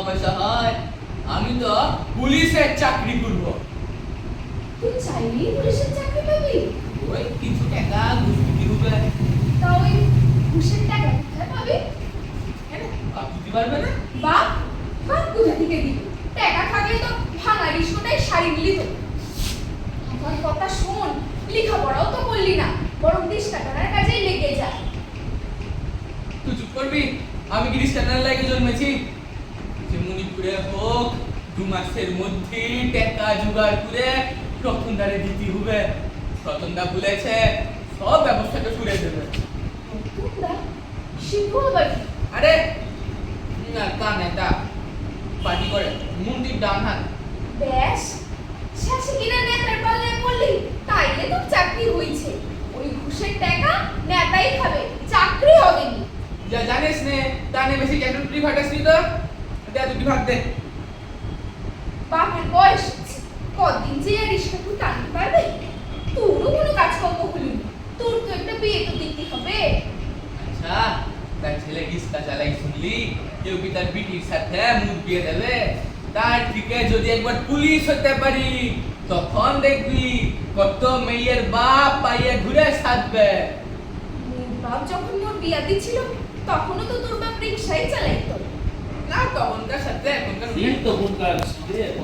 পয়সা হয় আমি তো পুলিশের চাকরি করব। তুই চাইলেই পুলিশের চাকরি পাবি? ওই কিছু টাকা ঘুষ দিতে হবে। তা ওই ঘুষের টাকা কোথায় পাবি? বাপ দিতে পারবে না? বাপ? বাপ কোথা থেকে দিবি? টাকা থাকলে তো ভাঙা রিস্কটাই সারি নিলি তো। আমার কথা শোন, লেখাপড়াও তো করলি না, বরং রিস্কা টানার কাজেই লেগে যা। তুই চুপ করবি? আমি কি রিস্কাটার লাগে জন্মেছি? যে মণিপুরে হোক 2 মাসের মধ্যে টাকা জোগাড় করে রতনদারে দিতে হবে। রতনদা বলেছে সব ব্যবস্থাটা করে দেবে। তোমরা শিখবো আবার কি? আরে না তা নেতা পার্টি করে মন্দির ডান হাত। ব্যাস, শেষে কিনা নেতার পাল্লায় পড়লি, তাইলে তোর চাকরি হয়েছে। ওই ঘুষের টাকা নেতাই খাবে, চাকরি হবে নি। যা জানিস নে তা নিয়ে বেশি ক্যাটাগরি ফাটাসনি তো। দে দুটি ভাগ দে। বাপের বয়স হচ্ছে, কদিন যে আর রিস্কা তুই টানতে পারবে? তোরও কোনো কাজকর্ম হলো না, তোর তো একটা বিয়ে তো দিতে হবে। আচ্ছা তার ছেলে রিস্কা চালাই শুনলি কেউ কি তার বিটির সাথে মুখ দিয়ে দেবে? তার থেকে যদি একবার পুলিশ হতে পারি তখন দেখবি কত মেয়ের বাপ পাইয়ে ঘুরে সাজবে। মোর বাপ যখন মোর বিয়া দিছিল, তখনও তো তোর বাপ রিক্সাই চালাইতো। না তখনকার সাথে এখনকার সিট তখনকার